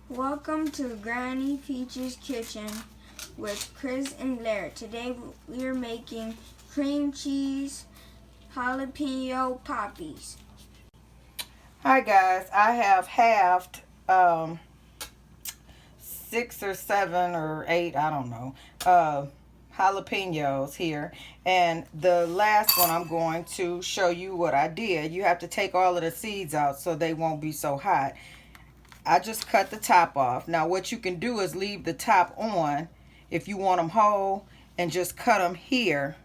Welcome to Granny Peach's Kitchen with Chris and Larry. Today we are making cream cheese jalapeno poppies. Hi guys, I have halved 6 or 7 or 8, I don't know, jalapeños here, and the last one I'm going to show you what I did. You have to take all of the seeds out so they won't be so hot. I just cut the top off. Now what you can do is leave the top on if you want them whole and just cut them here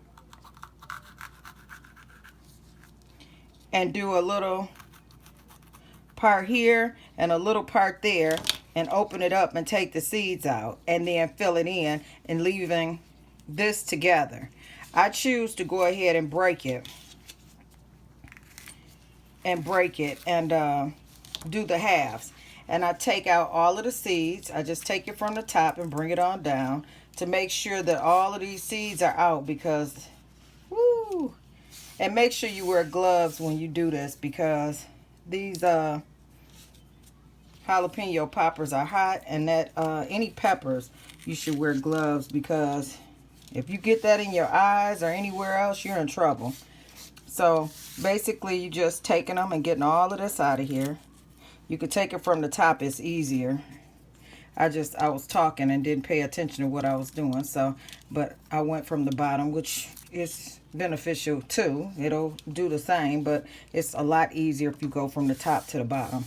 and do a little part here and a little part there and open it up and take the seeds out and then fill it in and leaving this together. I choose to go ahead and break it and do the halves. And I take out all of the seeds. I just take it from the top and bring it on down to make sure that all of these seeds are out because, woo! And make sure you wear gloves when you do this because these jalapeno poppers are hot, and that any peppers, you should wear gloves because if you get that in your eyes or anywhere else, you're in trouble. So basically you just taking them and getting all of this out of here. You could take it from the top, it's easier. I was talking and didn't pay attention to what I was doing, but I went from the bottom, which is beneficial too. It'll do the same, but it's a lot easier if you go from the top to the bottom.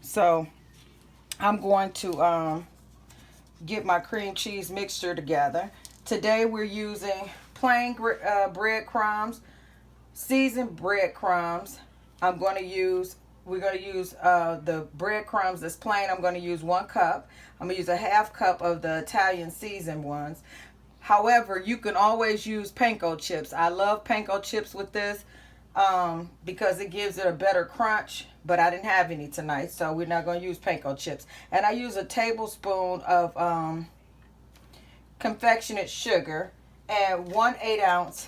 So I'm going to get my cream cheese mixture together. Today we're using plain breadcrumbs, seasoned breadcrumbs. We're going to use the breadcrumbs that's plain. I'm going to use 1 cup. I'm going to use a half cup of the Italian seasoned ones. However, you can always use panko chips. I love panko chips with this because it gives it a better crunch, but I didn't have any tonight, so we're not going to use panko chips. And I use a tablespoon of confectionate sugar and 1/8 ounce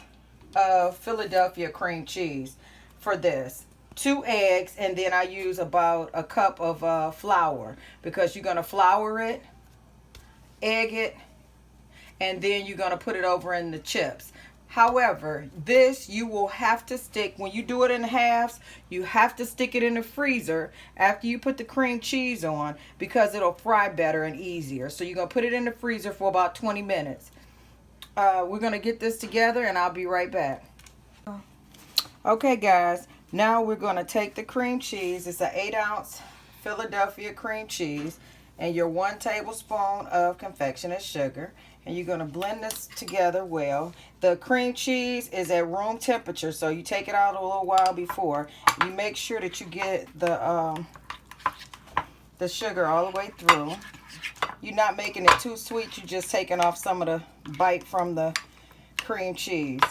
of Philadelphia cream cheese for this. 2 eggs, and then I use about a cup of flour because you're going to flour it, egg it, and then you're going to put it over in the chips. However, this you will have to stick, when you do it in halves, you have to stick it in the freezer after you put the cream cheese on because it'll fry better and easier. So you're going to put it in the freezer for about 20 minutes. We're going to get this together and I'll be right back. Okay guys, now we're going to take the cream cheese. It's an 8 ounce Philadelphia cream cheese and your 1 tablespoon of confectionate sugar. And you're going to blend this together well. The cream cheese is at room temperature, so you take it out a little while before. You make sure that you get the sugar all the way through. You're not making it too sweet. You're just taking off some of the bite from the cream cheese.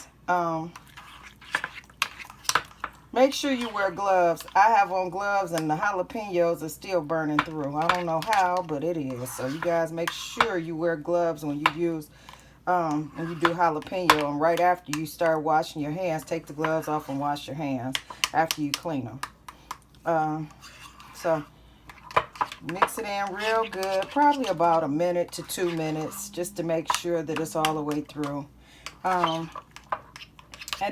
Make sure you wear gloves. I have on gloves and the jalapenos are still burning through. I don't know how, but it is. So you guys make sure you wear gloves when you use, when you do jalapeno. And right after you start washing your hands, take the gloves off and wash your hands after you clean them. So mix it in real good, probably about 1 minute to 2 minutes, just to make sure that it's all the way through. And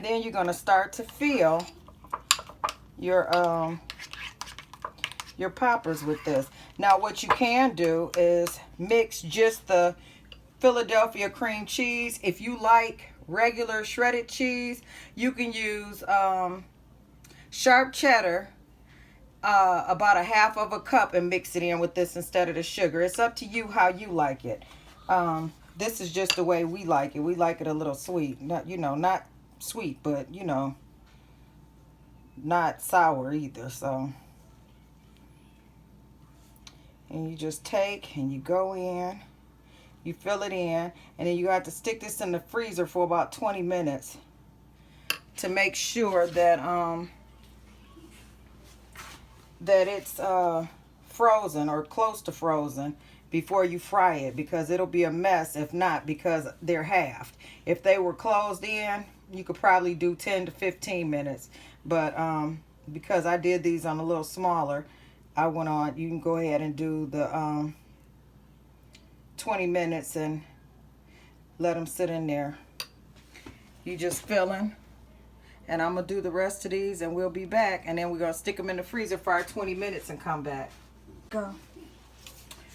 then you're going to start to fill your poppers with this. Now what you can do is mix just the Philadelphia cream cheese. If you like regular shredded cheese, you can use sharp cheddar, about 1/2 cup, and mix it in with this instead of the sugar. It's up to you how you like it. This is just the way we like it. We like it a little sweet, not not sweet, but not sour either. So, and you just take and you go in, you fill it in, and then you have to stick this in the freezer for about 20 minutes to make sure that that it's frozen or close to frozen before you fry it, because it'll be a mess if not, because they're halved. If they were closed in, you could probably do 10 to 15 minutes, but because I did these on a little smaller, I went on, you can go ahead and do the 20 minutes and let them sit in there. You just filling. And I'm going to do the rest of these and we'll be back. And then we're going to stick them in the freezer for our 20 minutes and come back. Go.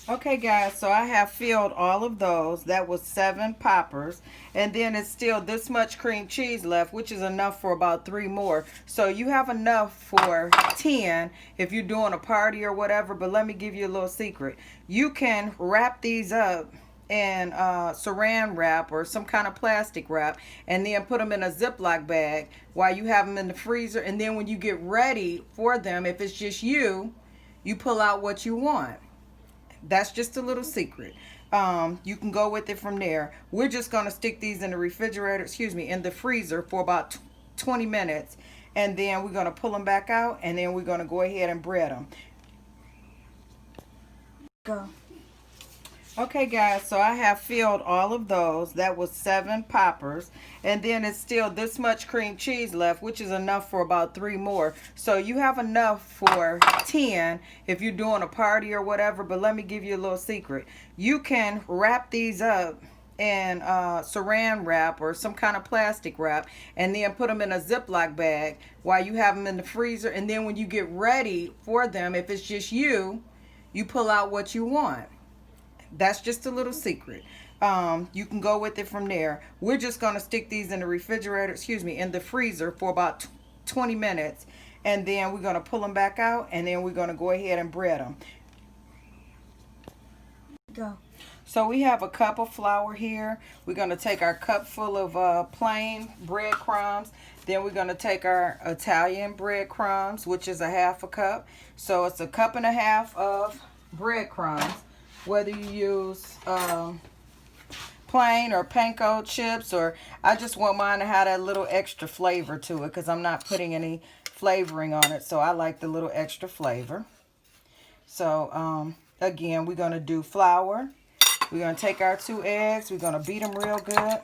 Okay, guys, so I have filled all of those. That was 7 poppers. And then it's still this much cream cheese left, which is enough for about 3 more. So you have enough for 10 if you're doing a party or whatever. But let me give you a little secret. You can wrap these up in saran wrap or some kind of plastic wrap, and then put them in a Ziploc bag while you have them in the freezer. And then when you get ready for them, if it's just you pull out what you want. That's just a little secret. You can go with it from there. We're just going to stick these in the refrigerator, in the freezer for about 20 minutes. And then we're going to pull them back out, and then we're going to go ahead and bread them. Go. Okay, guys, so I have filled all of those. That was 7 poppers. And then it's still this much cream cheese left, which is enough for about 3 more. So you have enough for 10 if you're doing a party or whatever. But let me give you a little secret. You can wrap these up in saran wrap or some kind of plastic wrap, and then put them in a Ziploc bag while you have them in the freezer. And then when you get ready for them, if it's just you pull out what you want. That's just a little secret. You can go with it from there. We're just going to stick these in the refrigerator, in the freezer for about 20 minutes. And then we're going to pull them back out, and then we're going to go ahead and bread them. Go. So we have a cup of flour here. We're going to take our cup full of plain breadcrumbs. Then we're going to take our Italian breadcrumbs, which is a 1/2 cup. So it's a 1.5 cups of breadcrumbs. Whether you use plain or panko chips, or I just want mine to have that little extra flavor to it because I'm not putting any flavoring on it. So I like the little extra flavor. So again, we're going to do flour. We're going to take our 2 eggs. We're going to beat them real good.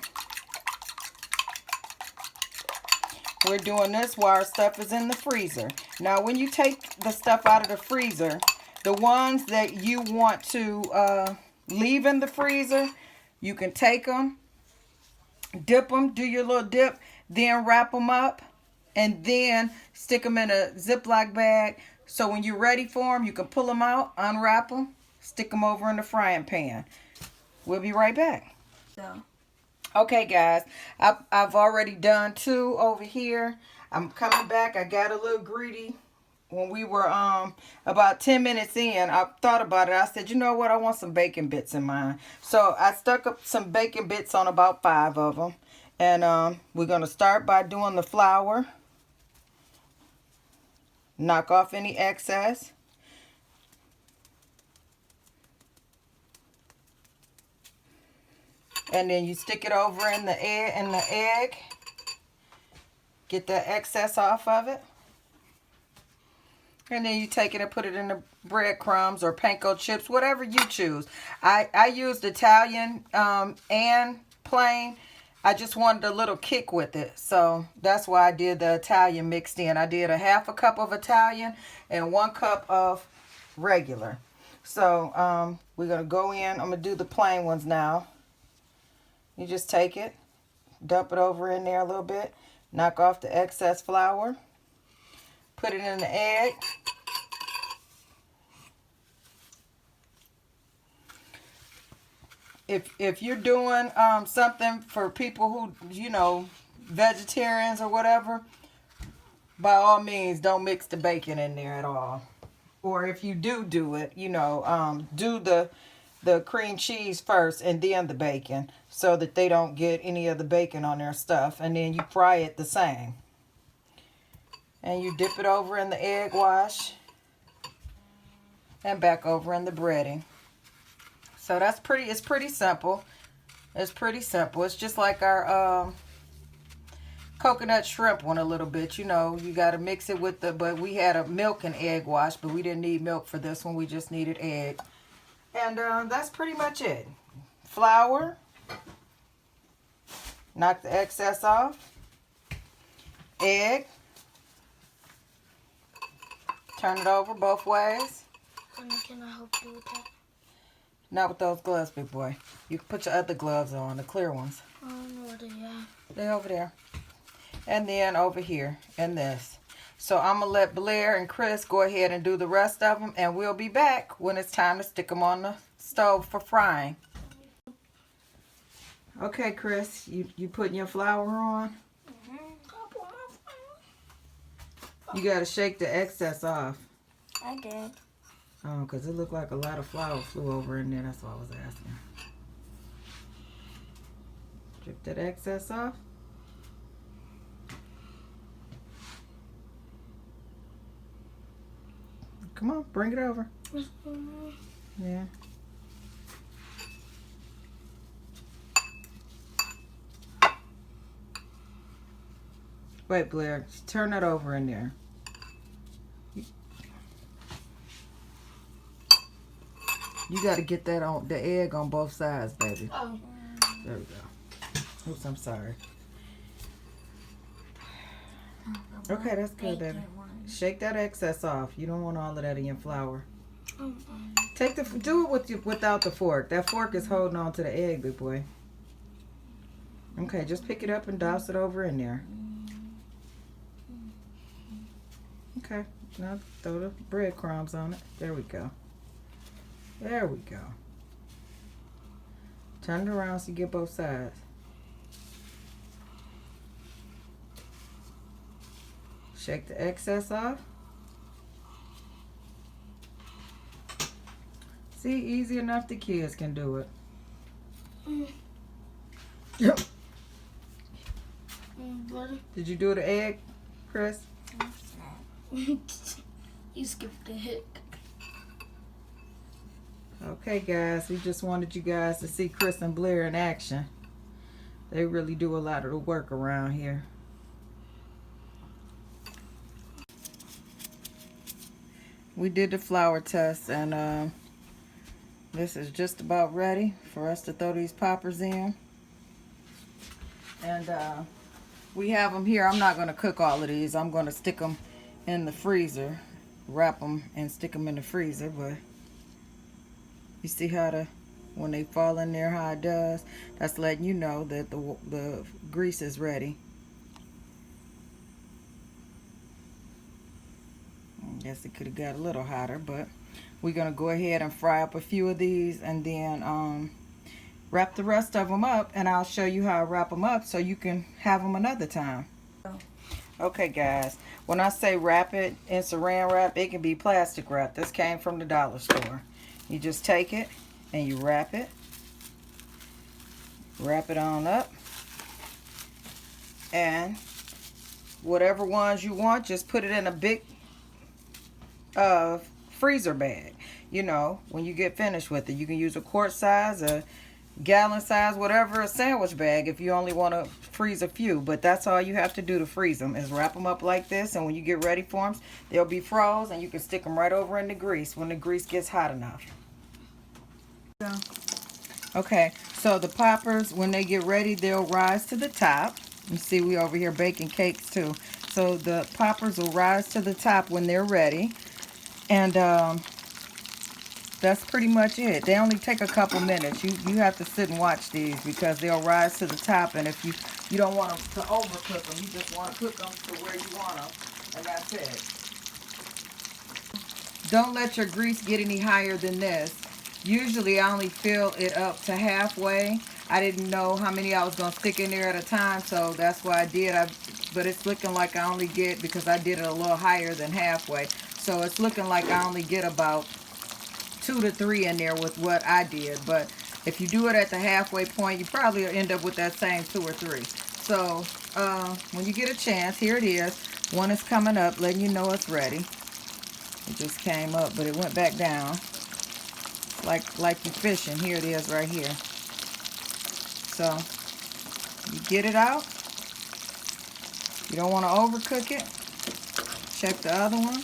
We're doing this while our stuff is in the freezer. Now, when you take the stuff out of the freezer, the ones that you want to leave in the freezer, you can take them, dip them, do your little dip, then wrap them up, and then stick them in a Ziploc bag. So when you're ready for them, you can pull them out, unwrap them, stick them over in the frying pan. We'll be right back. Go. Okay, guys, I've already done 2 over here. I'm coming back. I got a little greedy. When we were about 10 minutes in, I thought about it. I said, you know what? I want some bacon bits in mine. So I stuck up some bacon bits on about 5 of them. And we're going to start by doing the flour. Knock off any excess. And then you stick it over in the egg. Get the excess off of it. And then you take it and put it in the breadcrumbs or panko chips, whatever you choose. I used Italian and plain. I just wanted a little kick with it. So that's why I did the Italian mixed in. I did a 1/2 cup of Italian and 1 cup of regular. So we're going to go in. I'm going to do the plain ones now. You just take it, dump it over in there a little bit, knock off the excess flour. Put it in the egg. If you're doing something for people who, vegetarians or whatever, by all means, don't mix the bacon in there at all. Or if you do it, do the cream cheese first and then the bacon so that they don't get any of the bacon on their stuff. And then you fry it the same. And you dip it over in the egg wash and back over in the breading. So it's pretty simple. It's pretty simple. It's just like our coconut shrimp one a little bit. You got to mix it with but we had a milk and egg wash, but we didn't need milk for this one. We just needed egg. And that's pretty much it. Flour. Knock the excess off. Egg. Turn it over both ways. Can I help you with that? Not with those gloves, big boy. You can put your other gloves on, the clear ones. I don't know where they are. They're over there. And then over here, and this. So I'm going to let Blair and Chris go ahead and do the rest of them, and we'll be back when it's time to stick them on the stove for frying. Okay, Chris, you putting your flour on? You got to shake the excess off. I did. Oh, because it looked like a lot of flour flew over in there. That's why I was asking. Drip that excess off. Come on, bring it over. Yeah. Wait, Blair, turn that over in there. You got to get that on the egg on both sides, baby. Oh. There we go. Oops, I'm sorry. Okay, that's good, baby. Shake that excess off. You don't want all of that in your flour. Do it without the fork. That fork is holding on to the egg, big boy. Okay, just pick it up and douse it over in there. Okay, now throw the breadcrumbs on it. There we go. There we go. Turn it around so you get both sides. Shake the excess off. See, easy enough the kids can do it. Yep. Did you do the egg, Chris? You skipped the hit. Okay, guys, we just wanted you guys to see Chris and Blair in action. They really do a lot of the work around here. We did the flour test, and this is just about ready for us to throw these poppers in. And we have them here. I'm not going to cook all of these. I'm going to stick them in the freezer, wrap them and stick them in the freezer. But you see how when they fall in there, how it does? That's letting you know that the grease is ready. I guess it could have got a little hotter, but we're going to go ahead and fry up a few of these and then wrap the rest of them up, and I'll show you how I wrap them up so you can have them another time. Okay, guys, when I say wrap it in saran wrap, it can be plastic wrap. This came from the dollar store. You just take it and you wrap it on up, and whatever ones you want, just put it in a big freezer bag. You know, when you get finished with it, you can use a quart size, a gallon size, whatever, a sandwich bag if you only want to freeze a few. But that's all you have to do to freeze them, is wrap them up like this, and when you get ready for them, they'll be froze, and you can stick them right over in the grease when the grease gets hot enough. Okay, so the poppers, when they get ready, they'll rise to the top. You see, we over here baking cakes too. So the poppers will rise to the top when they're ready. And that's pretty much it. They only take a couple minutes. You have to sit and watch these because they'll rise to the top. And if you don't want them to overcook them, you just want to cook them to where you want them. And that's it. Don't let your grease get any higher than this. Usually I only fill it up to halfway. I didn't know how many I was going to stick in there at a time, so that's what I did. But it's looking like I only get, because I did it a little higher than halfway, so it's looking like I only get about 2 to 3 in there with what I did. But if you do it at the halfway point, you probably end up with that same 2 or 3. So when you get a chance, here it is. One is coming up, letting you know it's ready. It just came up, but it went back down. Like you're fishing. Here it is right here. So you get it out. You don't want to overcook it. Check the other one.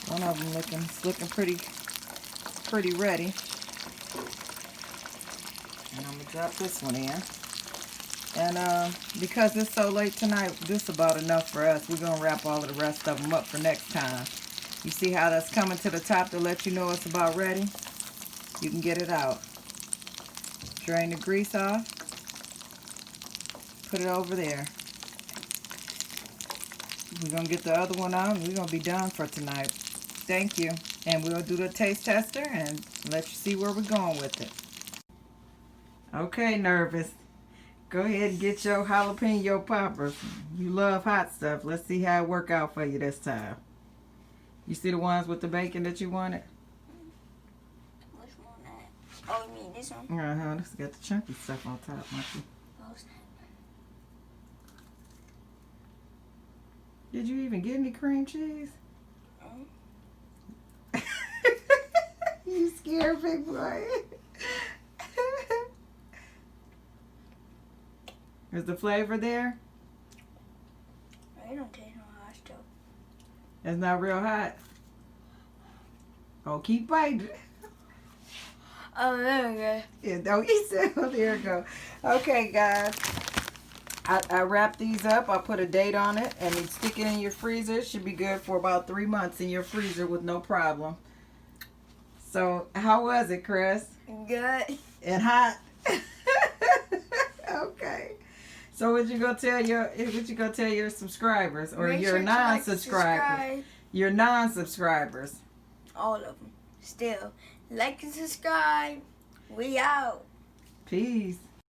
One of them looking pretty ready. And I'm gonna drop this one in. And because it's so late tonight, this is about enough for us. We're gonna wrap all of the rest of them up for next time. You see how that's coming to the top to let you know it's about ready? You can get it out. Drain the grease off. Put it over there. We're going to get the other one out and we're going to be done for tonight. Thank you. And we'll do the taste tester and let you see where we're going with it. Okay, Nervous. Go ahead and get your jalapeno poppers. You love hot stuff. Let's see how it work out for you this time. You see the ones with the bacon that you wanted? Which one that? Oh, you mean this one? Uh-huh. This got the chunky stuff on top, Monkey. Oh, snap. Did you even get any cream cheese? You scared, big boy. Is the flavor there? It don't taste no hot stuff. It's not real hot. Oh, keep biting. Oh, there we go. Yeah, don't eat that. Oh, there you go. Okay, guys. I wrap these up. I put a date on it and you stick it in your freezer. It should be good for about 3 months in your freezer with no problem. So, how was it, Chris? Good. And hot. Okay. So, what you gonna tell your subscribers or Make your sure to non-subscribers? subscribe. Your non-subscribers. All of them. Still. Like and subscribe. We out. Peace.